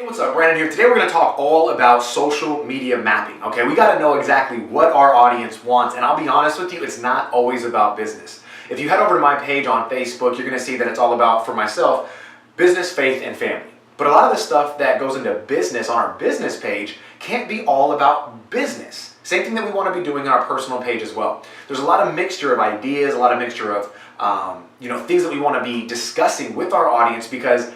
What's up? Brandon here. Today we're going to talk all about social media mapping. Okay, we got to know exactly what our audience wants, and I'll be honest with you, it's not always about business. If you head over to my page on Facebook, you're going to see that it's all about, for myself, business, faith, and family. But a lot of the stuff that goes into business on our business page can't be all about business. Same thing that we want to be doing on our personal page as well. There's a lot of mixture of ideas, a lot of mixture of things that we want to be discussing with our audience, because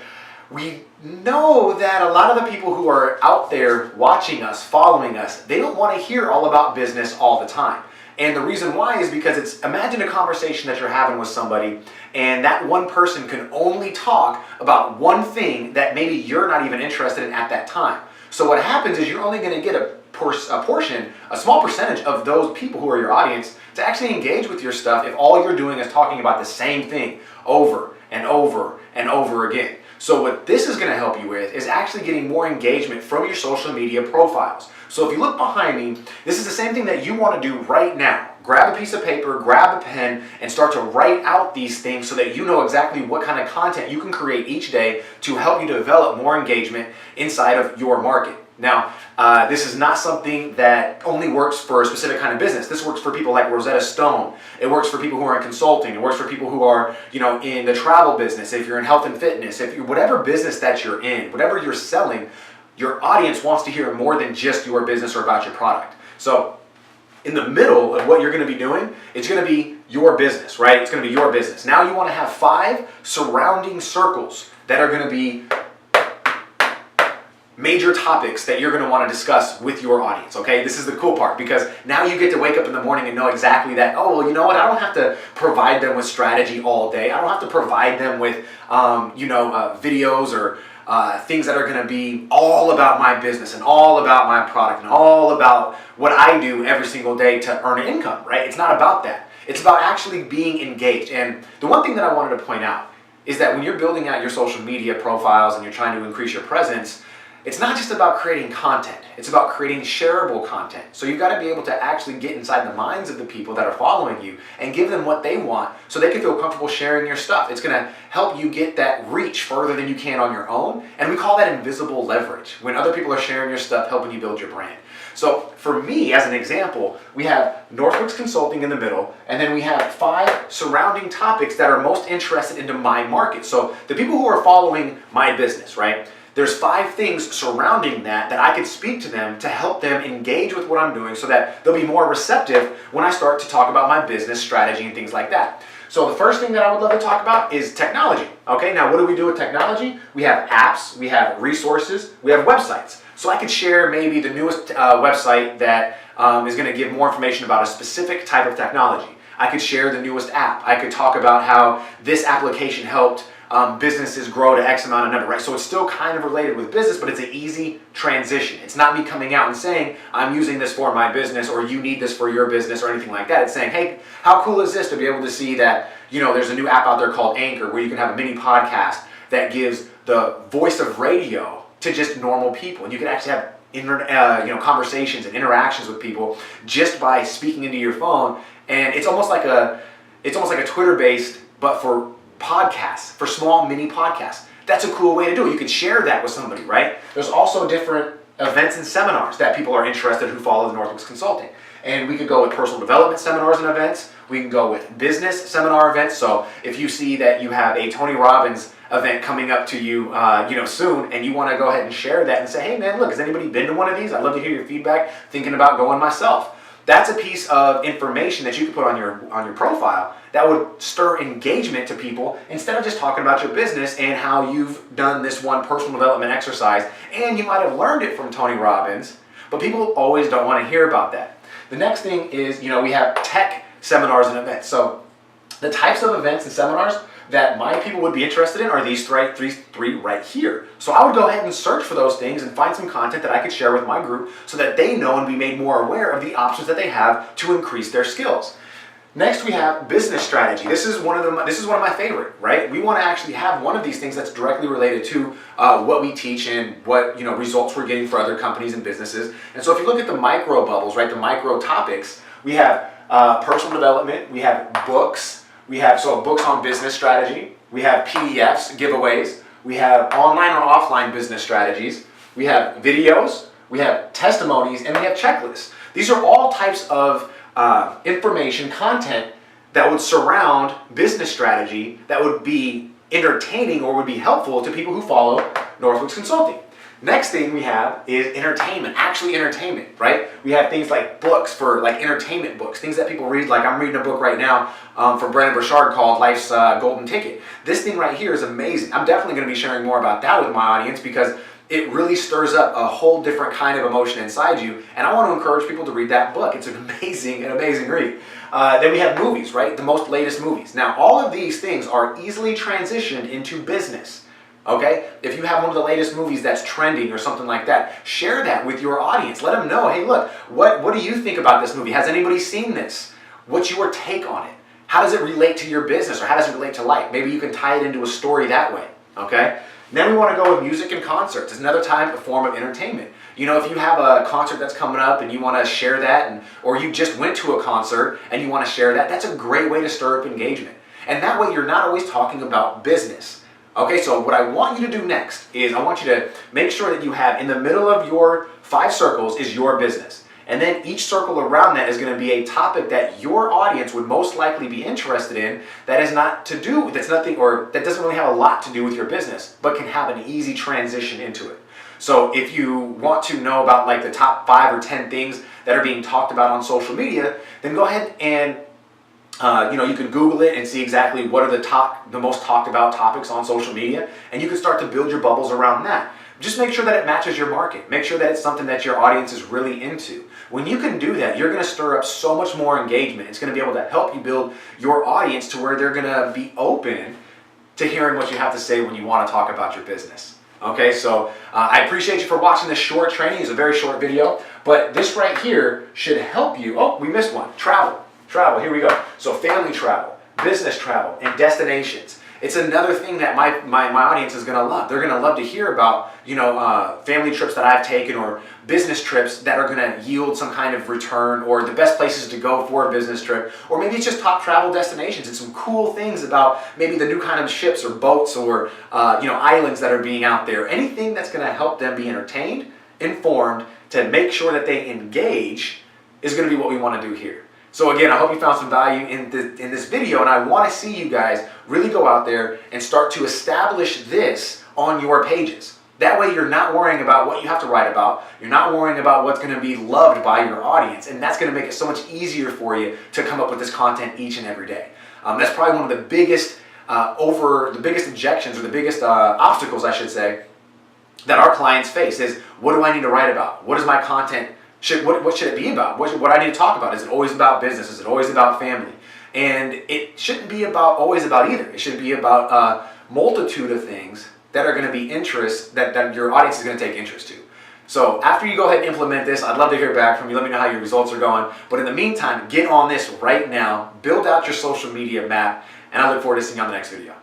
we know that a lot of the people who are out there watching us, following us, they don't want to hear all about business all the time. And the reason why is because imagine a conversation that you're having with somebody and that one person can only talk about one thing that maybe you're not even interested in at that time. So what happens is you're only going to get a portion, a small percentage of those people who are your audience to actually engage with your stuff if all you're doing is talking about the same thing over and over and over again. So what this is going to help you with is actually getting more engagement from your social media profiles. So if you look behind me, this is the same thing that you want to do right now. Grab a piece of paper, grab a pen, and start to write out these things so that you know exactly what kind of content you can create each day to help you develop more engagement inside of your market. Now, this is not something that only works for a specific kind of business. This works for people like Rosetta Stone. It works for people who are in consulting. It works for people who are, in the travel business. If you're in health and fitness, if you're whatever business that you're in, whatever you're selling, your audience wants to hear more than just your business or about your product. So, in the middle of what you're going to be doing, it's going to be your business, right? It's going to be your business. Now you want to have 5 surrounding circles that are going to be major topics that you're going to want to discuss with your audience, okay? This is the cool part, because now you get to wake up in the morning and know exactly that, oh, well, you know what? I don't have to provide them with strategy all day. I don't have to provide them with, videos or things that are going to be all about my business and all about my product and all about what I do every single day to earn an income, right? It's not about that. It's about actually being engaged. And the one thing that I wanted to point out is that when you're building out your social media profiles and you're trying to increase your presence, it's not just about creating content. It's about creating shareable content. So you've got to be able to actually get inside the minds of the people that are following you and give them what they want so they can feel comfortable sharing your stuff. It's going to help you get that reach further than you can on your own. And we call that invisible leverage, when other people are sharing your stuff, helping you build your brand. So for me, as an example, we have Northwoods Consulting in the middle, and then we have 5 surrounding topics that are most interested into my market. So the people who are following my business, right? There's 5 things surrounding that I could speak to them to help them engage with what I'm doing so that they'll be more receptive when I start to talk about my business strategy and things like that. So the first thing that I would love to talk about is technology. Okay, now what do we do with technology? We have apps, we have resources, we have websites. So I could share maybe the newest website that is going to give more information about a specific type of technology. I could share the newest app. I could talk about how this application helped businesses grow to X amount of number, right? So it's still kind of related with business, but it's an easy transition. It's not me coming out and saying, I'm using this for my business, or you need this for your business, or anything like that. It's saying, hey, how cool is this to be able to see that, there's a new app out there called Anchor, where you can have a mini podcast that gives the voice of radio to just normal people. And you can actually have conversations and interactions with people just by speaking into your phone. And it's almost like a Twitter-based, but for podcasts, for small mini podcasts. That's a cool way to do it. You can share that with somebody, right? There's also different events and seminars that people are interested who follow the Northwoods Consulting. And we could go with personal development seminars and events. We can go with business seminar events. So if you see that you have a Tony Robbins event coming up to you, soon, and you want to go ahead and share that and say, hey man, look, has anybody been to one of these? I'd love to hear your feedback, thinking about going myself. That's a piece of information that you can put on your profile that would stir engagement to people instead of just talking about your business and how you've done this one personal development exercise, and you might have learned it from Tony Robbins, but people always don't want to hear about that. The next thing is, we have tech seminars and events. So the types of events and seminars that my people would be interested in are these three right here. So I would go ahead and search for those things and find some content that I could share with my group so that they know and be made more aware of the options that they have to increase their skills. Next, we have business strategy. This is one of my favorite, right? We want to actually have one of these things that's directly related to what we teach and what results we're getting for other companies and businesses. And so if you look at the micro bubbles, right, the micro topics, we have personal development, we have books. We have books on business strategy. We have PDFs, giveaways. We have online or offline business strategies. we have videos, we have testimonies, and we have checklists. These are all types of information, content that would surround business strategy that would be entertaining or would be helpful to people who follow Northwoods Consulting. Next thing we have is entertainment, actually entertainment, right? We have things like books for like entertainment books, things that people read. Like I'm reading a book right now from Brendon Burchard called Life's Golden Ticket. This thing right here is amazing. I'm definitely going to be sharing more about that with my audience because it really stirs up a whole different kind of emotion inside you. And I want to encourage people to read that book. It's an amazing read. Then we have movies, right? The most latest movies. Now, all of these things are easily transitioned into business. Okay? If you have one of the latest movies that's trending or something like that, share that with your audience. Let them know, hey, look, what do you think about this movie? Has anybody seen this? What's your take on it? How does it relate to your business or how does it relate to life? Maybe you can tie it into a story that way. Okay? Then we want to go with music and concerts. It's another form of entertainment. You know, if you have a concert that's coming up and you want to share that, or you just went to a concert and you want to share that, that's a great way to stir up engagement. And that way you're not always talking about business. Okay, so what I want you to do next is I want you to make sure that you have in the middle of your 5 circles is your business. And then each circle around that is going to be a topic that your audience would most likely be interested in that is not to do, that's nothing, or that doesn't really have a lot to do with your business, but can have an easy transition into it. So if you want to know about like the top 5 or 10 things that are being talked about on social media, then go ahead and you can Google it and see exactly what are the most talked about topics on social media, and you can start to build your bubbles around that. Just make sure that it matches your market. Make sure that it's something that your audience is really into. When you can do that, you're going to stir up so much more engagement. It's going to be able to help you build your audience to where they're going to be open to hearing what you have to say when you want to talk about your business. Okay, so I appreciate you for watching this short training. It's a very short video, but this right here should help you. Oh, we missed one. Travel, here we go. So family travel, business travel, and destinations. It's another thing that my audience is going to love. They're going to love to hear about, family trips that I've taken or business trips that are going to yield some kind of return, or the best places to go for a business trip, or maybe it's just top travel destinations and some cool things about maybe the new kind of ships or boats or islands that are being out there. Anything that's going to help them be entertained, informed, to make sure that they engage is going to be what we want to do here. So again, I hope you found some value in this video, and I want to see you guys really go out there and start to establish this on your pages. That way you're not worrying about what you have to write about. You're not worrying about what's going to be loved by your audience, and that's going to make it so much easier for you to come up with this content each and every day. That's probably one of the biggest objections, or the biggest obstacles, I should say, that our clients face is, what do I need to write about? What is my content? What should it be about? What I need to talk about? Is it always about business? Is it always about family? And it shouldn't be always about either. It should be about a multitude of things that are going to be interest, that your audience is going to take interest to. So after you go ahead and implement this, I'd love to hear back from you. Let me know how your results are going. But in the meantime, get on this right now. Build out your social media map, and I look forward to seeing you on the next video.